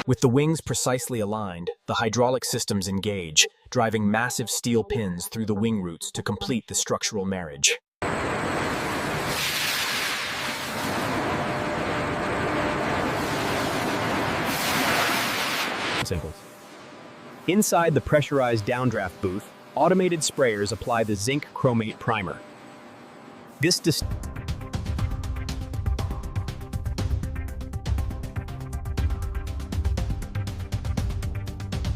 With the wings precisely aligned, the hydraulic systems engage, driving massive steel pins through the wing roots to complete the structural marriage. Inside the pressurized downdraft booth, automated sprayers apply the zinc chromate primer.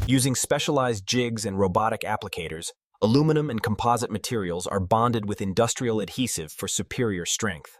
Using specialized jigs and robotic applicators, aluminum and composite materials are bonded with industrial adhesive for superior strength.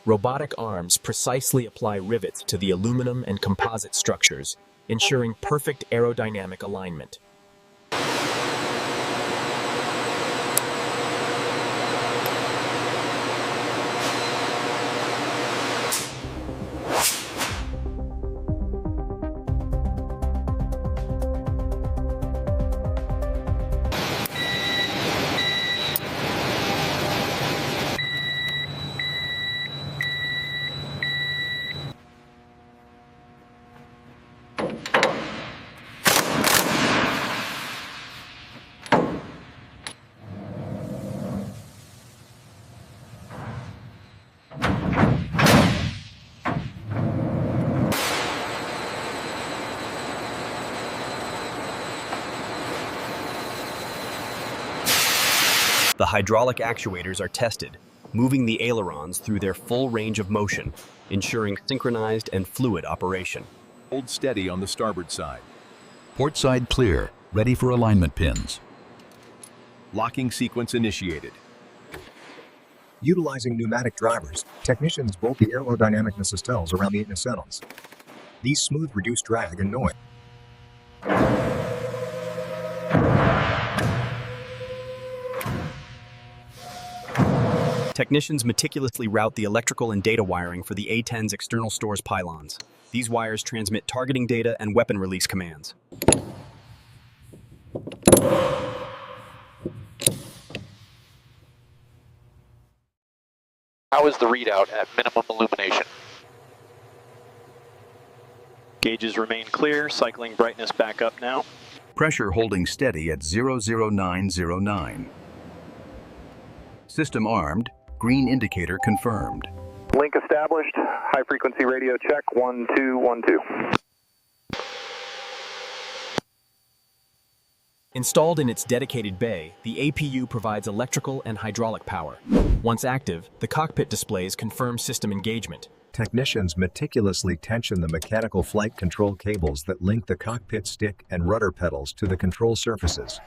Robotic arms precisely apply rivets to the aluminum and composite structures, ensuring perfect aerodynamic alignment. The hydraulic actuators are tested, moving the ailerons through their full range of motion, ensuring synchronized and fluid operation. Hold steady on the starboard side. Port side clear, ready for alignment pins. Locking sequence initiated. Utilizing pneumatic drivers, technicians bolt the aerodynamic nacelles around the nacelles. These smooth reduce drag and noise. Technicians meticulously route the electrical and data wiring for the A-10's external stores pylons. These wires transmit targeting data and weapon release commands. How is the readout at minimum illumination? Gauges remain clear, cycling brightness back up now. Pressure holding steady at 00909. System armed, green indicator confirmed. Link established, high frequency radio check 1212. Installed in its dedicated bay, the APU provides electrical and hydraulic power. Once active, the cockpit displays confirm system engagement. Technicians meticulously tension the mechanical flight control cables that link the cockpit stick and rudder pedals to the control surfaces.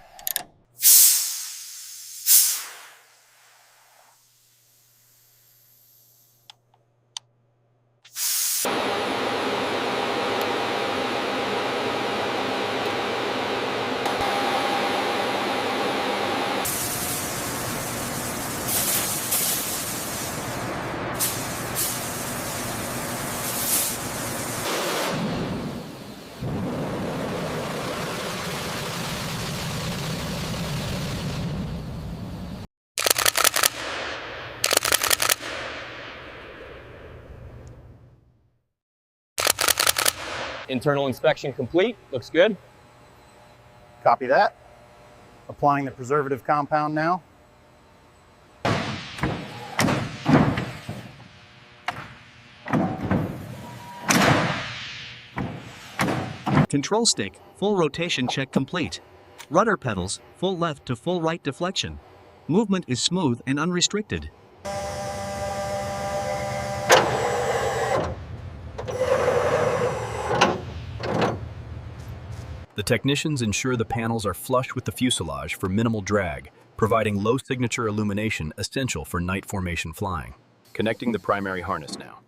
Internal inspection complete. Looks good. Copy that. Applying the preservative compound now. Control stick, full rotation check complete. Rudder pedals, full left to full right deflection. Movement is smooth and unrestricted. The technicians ensure the panels are flush with the fuselage for minimal drag, providing low signature illumination essential for night formation flying. Connecting the primary harness now.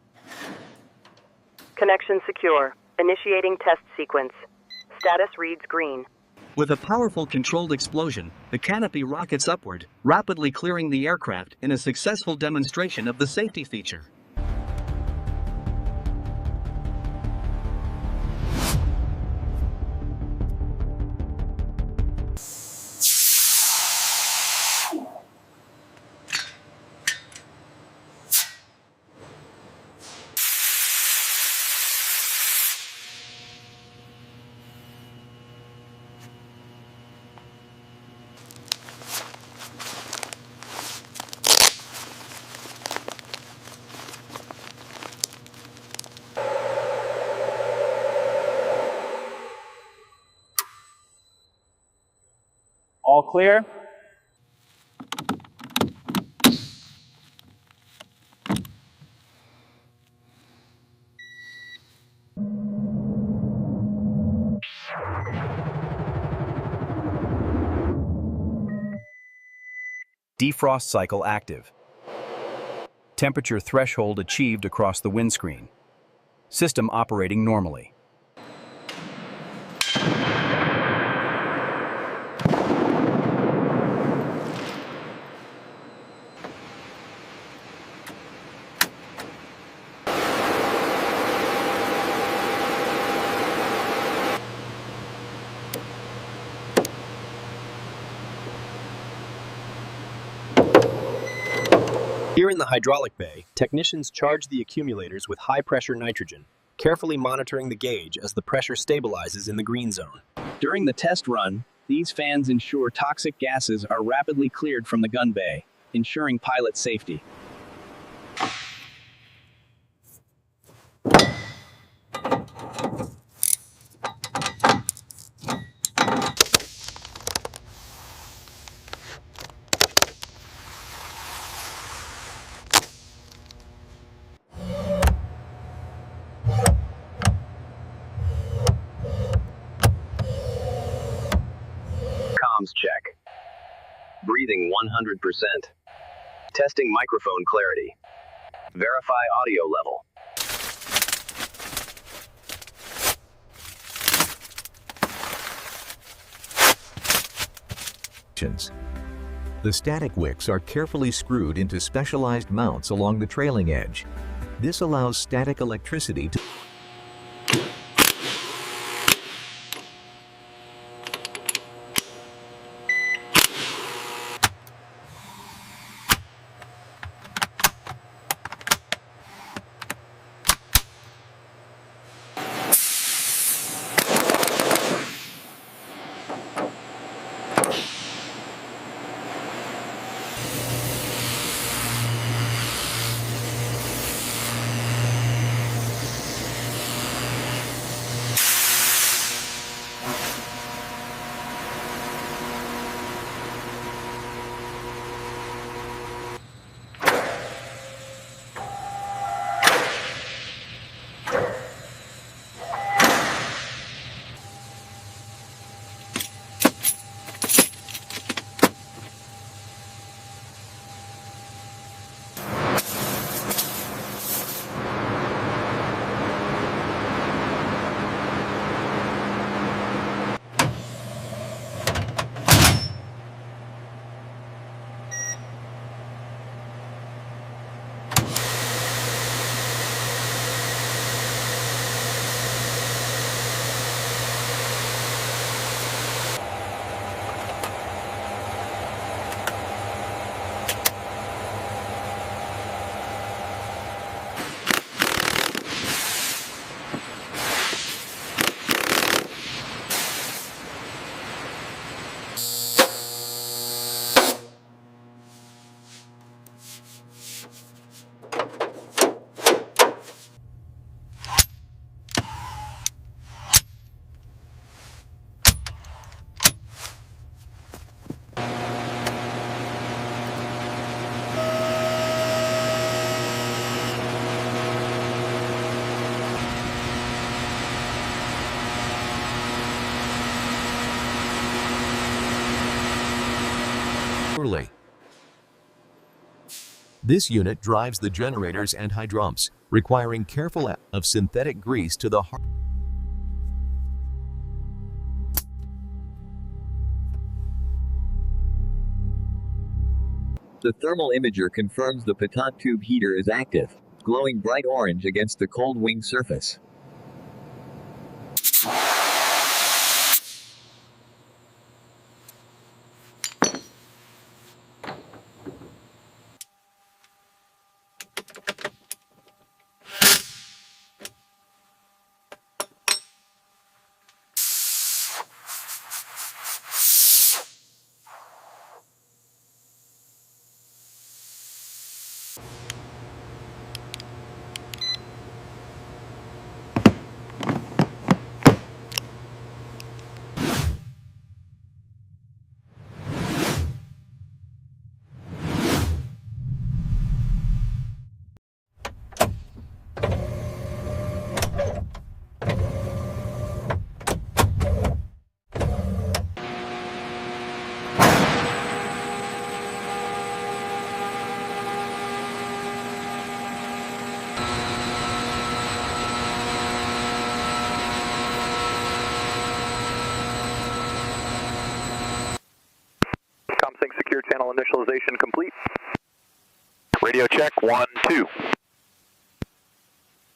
Connection secure. Initiating test sequence. Status reads green. With a powerful controlled explosion, the canopy rockets upward, rapidly clearing the aircraft in a successful demonstration of the safety feature. All clear. Defrost cycle active. Temperature threshold achieved across the windscreen. System operating normally. Here in the hydraulic bay, technicians charge the accumulators with high-pressure nitrogen, carefully monitoring the gauge as the pressure stabilizes in the green zone. During the test run, these fans ensure toxic gases are rapidly cleared from the gun bay, ensuring pilot safety. Comms check. Breathing 100%. Testing microphone clarity. Verify audio level. The static wicks are carefully screwed into specialized mounts along the trailing edge. This allows static electricity to This unit drives the generators and hydrumps, requiring careful add of synthetic grease to the heart. The thermal imager confirms the pitot tube heater is active, glowing bright orange against the cold wing surface. ComSync secure channel initialization complete. Radio check, 1, 2.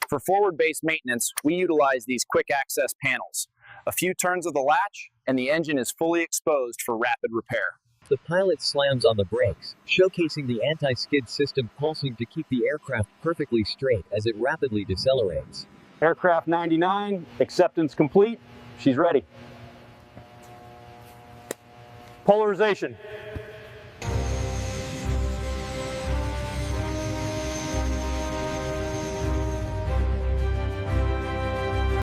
For forward-based maintenance, we utilize these quick access panels. A few turns of the latch, and the engine is fully exposed for rapid repair. The pilot slams on the brakes, showcasing the anti-skid system pulsing to keep the aircraft perfectly straight as it rapidly decelerates. Aircraft 99, acceptance complete. She's ready. Polarization.